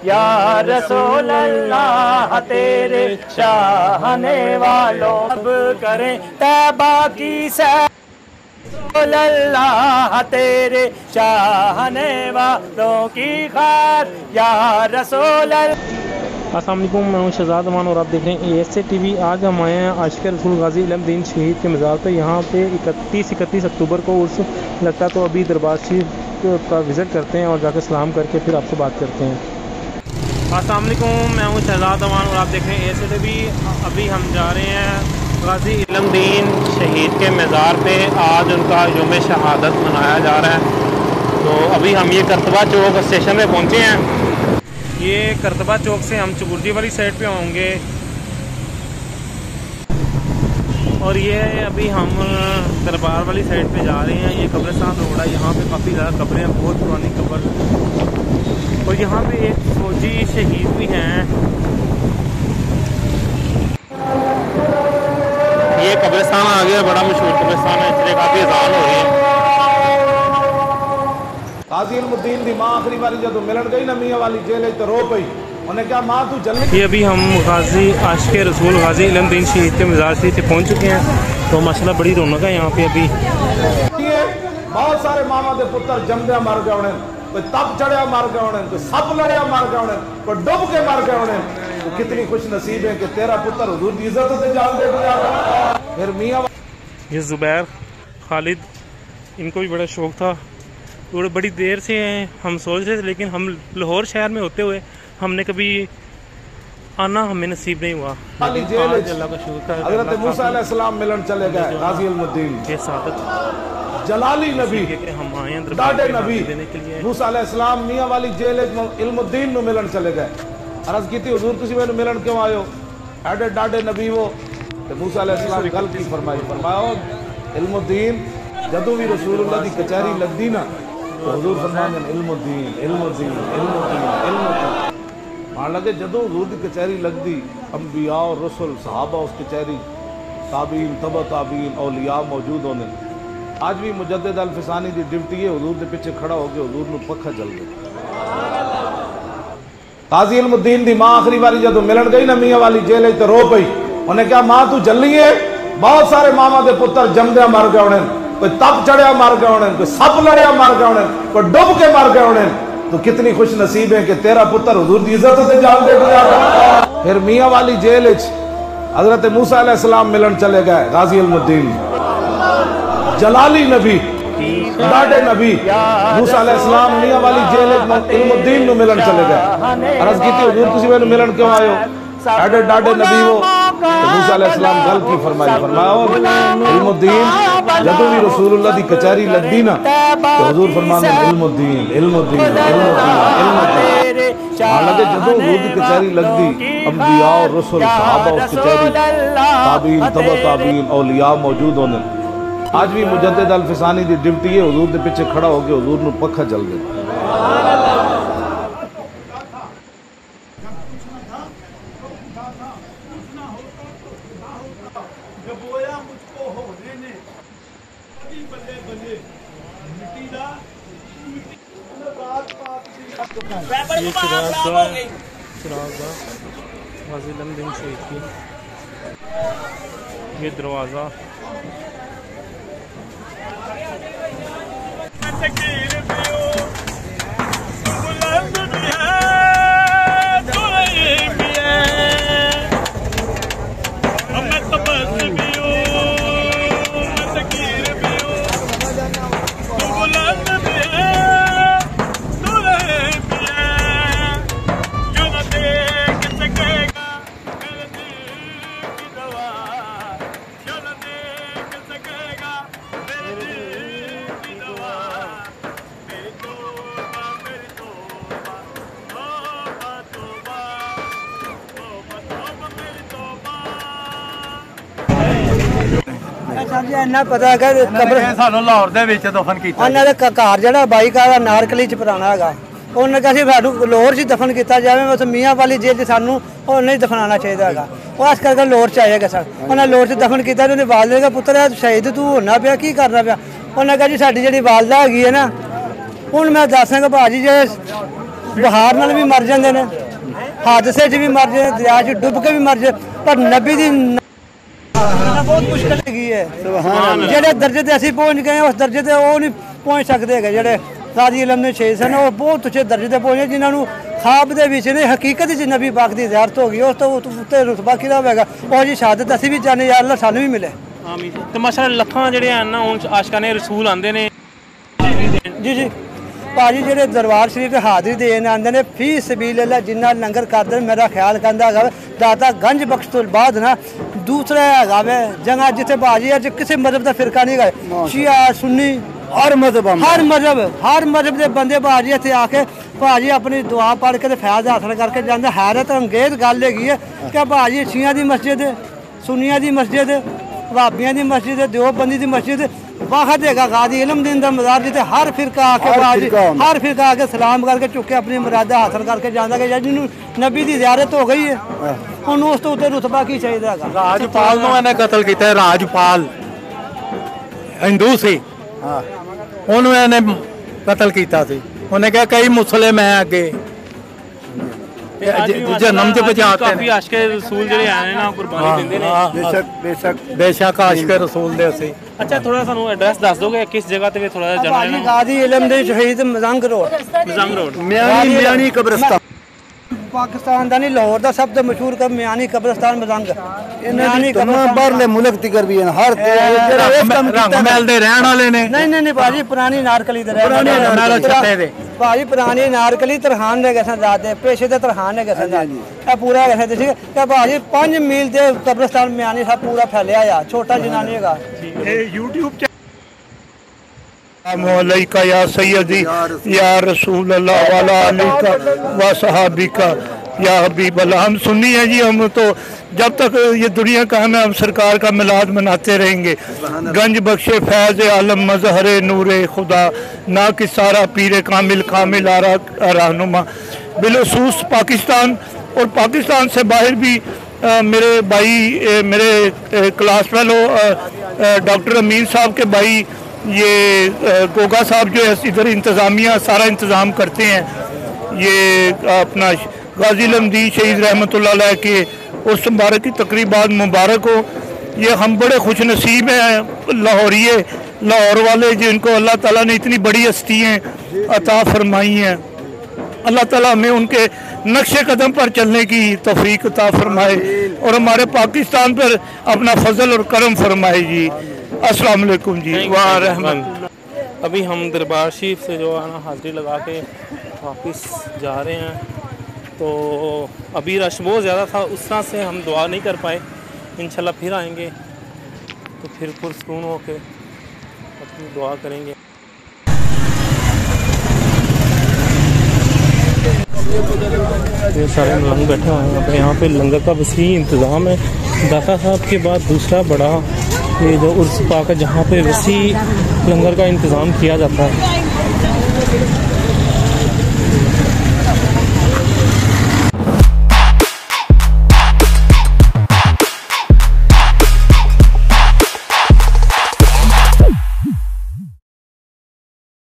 या रसूल अल्लाह तेरे चाहने वालों अब करें तैबा की सैर अल्लाह तेरे चाहने वालों की खैर या रसूल। अस्सलाम वालेकुम, मैं हूं शहजाद अमान और आप देख रहे हैं ASA TV। आज हम आए हैं आशिक रसूल गाजी इल्मुद्दीन शहीद के मज़ार पे। यहाँ पे 31 अक्टूबर को उर्स लगता है, तो अभी दरबार शरीफ का विज़िट करते हैं और जाकर सलाम करके फिर आपसे बात करते हैं। अस्सलाम वालेकुम, मैं हूं शहजाद अमान और आप देख रहे हैं ASA TV। अभी हम जा रहे हैं गाजी इल्मुद्दीन शहीद के मज़ार पे। आज उनका यौम शहादत मनाया जा रहा है। तो अभी हम ये करतबा चौक स्टेशन पे पहुँचे हैं। ये करतबा चौक से हम चुगुर्जी वाली साइड पे होंगे और ये अभी हम दरबार वाली साइड पे जा रहे हैं। ये कब्रिस्तान रोड है, यहाँ पे काफ़ी ज़्यादा कब्रें हैं, बहुत पुरानी कब्र। और यहाँ पे एक फौजी शहीद भी हैं। ये कब्रिस्तान आ गया, बड़ा मशहूर कब्रिस्तान है, इसलिए काफ़ी अजान हो रही है। गाजी इल्मुद्दीन दी मां आखिरी बारी जब मिलन गई ना मियां वाली जेल तो रो पई। उन्हें क्या मां तू जल्दी। ये अभी हम गाजी आशिक रसूल गाजी इल्मुद्दीन शहीद के मज़ार शरीफ से पहुंच चुके हैं। तो माशाल्लाह बड़ी रौनक है यहाँ पे। अभी बहुत सारे मामा दे पुत्र जमदे मर गए होने, कोई तप चढ़िया मर गए होने, कोई सप लड़िया मर गए होने, कोई डुब के मर गए होने। तो कितनी खुश नसीब है कि तेरा पुत्र हुजूर दी इज्जत से जान दे गया। फिर मियां ये ज़ुबैर खालिद, इनको भी बड़ा शौक़ था और बड़ी देर से हम सोच रहे थे, लेकिन हम लाहौर शहर में होते हुए हमने कभी आना हमें नसीब नहीं हुआ। अल्लाह का शुक्र है। हज़रत मूसा अलैहिस्सलाम मिलन चले गए गाजी इल्मुद्दीन के साथ जलाली नबी हम आए हैं डाडे नबी मूसा अलैहिस्सलाम मियां वाली जेल इल्मुद्दीन नु मिलन चले गए। अर्ज की हुजूर तुसी मैनू मिलन क्यों आयो? एडे डाडे नबी वो ते मूसा अलैहिस्सलाम गल की फरमाया इल्मुद्दीन जदों भी रसूलुल्लाह दी कचहरी लगदी ना तो हुजूर फरमांदे इल्मुद्दीन इल्मुद्दीन इल्मुद्दीन इल्मुद्दीन। मान लगे जदों हुजूर दी कचहरी लगदी अंबिया और रसूल सहाबा उस कचहरी ताबीन तबा ताबीन औलिया मौजूद होने। आज भी मुजद्दिद अल-फिसानी दी ड्यूटी है हुजूर दे पीछे खड़ा होके हुजूर नु पक्खा चल गया। गाजी इल्मुद्दीन दी मां आखिरी बारी जदों मिलन गई ना मियां वाली जेल तो रो पई। उन्हें क्या मां तू जल्ली है? बहुत सारे मामा दे पुत्र जमदे मर गए होने, कोई तप चढ़िया मर गए होने, कोई सप लड़िया मर गए होने, कोई डुब के मर गए होने। तो कितनी खुश नसीब है कि तेरा पुत्र हुजूर दी इज्जत से जान दे गया। फिर मियां वाली जेल हजरत मूसा अलैहिस्सलाम मिलन चले गए गाजी इल्मुद्दीन जलाली नबी डाडे नबी मूसा अलैहिस्सलाम मियां वाली जेल इल्मुद्दीन नु मिलन चले गए। अर्ज की हुजूर तुसी मैनू मिलन क्यों आयो? एडे डाडे नबी वो तो मूसा अलैहिस्सलाम गल की फरमाया इल्मुद्दीन जदों भी रसूलुल्लाह दी कचहरी लगदी ना तो हुजूर फरमांदे इल्मुद्दीन इल्मुद्दीन इल्मुद्दीन इल्मुद्दीन। मान लगे जदों हुजूर दी कचहरी लगदी अंबिया और रसूल सहाबा उस कचहरी ताबीन तबा ताबीन औलिया मौजूद होने। आज भी मुजद्दिद अल-फिसानी दी ड्यूटी है हुजूर दे पीछे खड़ा होके हुजूर नु पक्खा चल गया। ये चिराग गाजी इल्मुद्दीन शहीद की ये दरवाज़ा। इन्ना पता है सानू लाहौर दे विच दफन कीता। उन्हां दे घर जेहड़ा बाई का नारकली च पुराना हैगा, उन्होंने कहा सानू लाहौर च दफन किया जाए। उस मियां वाली जेल च सानू नहीं दफनाना चाहिए हैगा। वो इस करके लाहौर च आएगा सर। उन्हें लाहौर च दफन किया तो वालदे का पुत्र है शहीद तू होना पिया की करना पिया। उन्हें कहा जी साडी जी वालदा हैगी है ना, हुण मैं दसांगा भाजी जे बहार नाल भी मर जाते हैं, हादसे च भी मर जाते, दरिया च डुब के भी मर जाते, पर नबी दी बहुत मुश्किल हैगी है। जेडे दर्जे ते असीं पहुंच गए उस दर्जे ते वो नहीं पहुंच सकते है। जेडे गाजी इलम ने शहीद सन वो बहुत उच्चे दर्जे ते पहुंचे, जिन्होंने खाब दे विच ने हकीकत च नबी पाक दी ज़ियारत हो गई, उस तो उत्ते रुतबा किहदा होवेगा। और जी शहादत असीं भी चाहते यार अल्लाह सानू भी मिले। आमीन। तो माशाअल्लाह लखां जेहड़े हैं ना हुण आशिकाने रसूल आंदे ने जी जी भाजी जेडे दरबार शरीफ हाज़री देन आंदे ने फी सबीलिल्लाह जिन्ना लंगर करदे मेरा ख्याल कहंदा है दाता गंज बख्श तो बाद ना दूसरा हैगा वे जगह जिथे भाजी अज किसी मजहब का फिरका नहीं है, शिया सुन्नी हर मजहब के बंदे भाजी इत्थे आके भाजी अपनी दुआ पढ़ के फैज़ हासिल करके जाते। हैरत अंगेज गल हैगी है कि भाजी शिया की मस्जिद, सुन्निया की मस्जिद, वहाबियां की मस्जिद, देवबंदी की मस्जिद वाहद है गाजी इल्मुद्दीन का मज़ार जिसे हर फिरका आके सलाम करके चुके अपनी मुरादा हासिल करके जाता कि यार जिन्होंने नबी की ज़ियारत हो गई है हुण उस तो उत्ते रुतबा की चाहिए। राजपाल ਨੂੰ ਇਹਨੇ ਕਤਲ ਕੀਤਾ, ਰਾਜਪਾਲ ਹਿੰਦੂ ਸੀ, ਉਹਨੂੰ ਇਹਨੇ ਕਤਲ ਕੀਤਾ ਸੀ। ਉਹਨੇ ਕਿਹਾ ਕਈ ਮੁਸਲਿਮ ਹੈ ਅੱਗੇ जन्म च बचाते काफी आशिक रसूल जेहड़े आए ना कुर्बानी दिंदे ने बेशक आशिक रसूल दे सी। अच्छा थोड़ा सानू एड्रेस दस दोगे किस जगह ते थोड़ा जाना है? गाजी इलम दे शहीद मजंग रोड मियानी कब्रिस्तान पाकिस्तान का नहीं लाहौर का सब तो मशहूर कर मियानी कब्रिस्तान मजंग बाहरले मुल्क तिकर भी हैं, हर महल दे रहन वाले ने। नहीं भाजी पुरानी नारकली दे भाजी पुरानी नारकली तरहान ने गए दादे पेशे दे तरहान ने गए पूरा गए ठीक है भाजी 5 मील के कब्रिस्तान मियानी सब पूरा फैलिया या छोटा जनानी है यूट्यूब अलैका या सैयदी या रसूल अल्लाह वाला अलैका व सहाबिका या हबीब अल्लाह। हम सुन्नी हैं जी, हम तो जब तक ये दुनिया का है हम सरकार का मिलाद मनाते रहेंगे। गंज बख्शे फैज़ आलम मजहर नूर खुदा ना कि सारा पीर कामिल कामिल आरा रहनुमा बिलखसूस पाकिस्तान और पाकिस्तान से बाहर भी मेरे भाई मेरे क्लास फेलो डॉक्टर अमीन साहब के भाई ये गोगा साहब जो है इधर इंतज़ामिया सारा इंतज़ाम करते हैं। ये अपना गाजी लमदी शहीद रहमतुल्लाह अलैह के उस मुबारक की तकरीबात मुबारक हो। ये हम बड़े खुश नसीब हैं लाहौरिये, लाहौर वाले जिनको अल्लाह ताला ने इतनी बड़ी हस्तियाँ अता फरमाई हैं। अल्लाह ताला हमें उनके नक्शे कदम पर चलने की तौफीक अता फरमाए और हमारे पाकिस्तान पर अपना फजल और करम फरमाए जी। अस्सलाम वालेकुम जी व रहमत। अभी हम दरबार शरीफ से जो है ना हाज़री लगा के वापस जा रहे हैं, तो अभी रश बहुत ज़्यादा था, उस तरह से हम दुआ नहीं कर पाए। इंशाल्लाह फिर आएंगे तो फिर पुरसकून हो के अपनी दुआ करेंगे। ये सारे मलंग बैठे हुए हैं यहाँ पे लंगर का वसी इंतज़ाम है। दाता साहब के बाद दूसरा बड़ा ये जो उर्स पाक है जहाँ पे वसी लंगर का इंतज़ाम किया जाता है।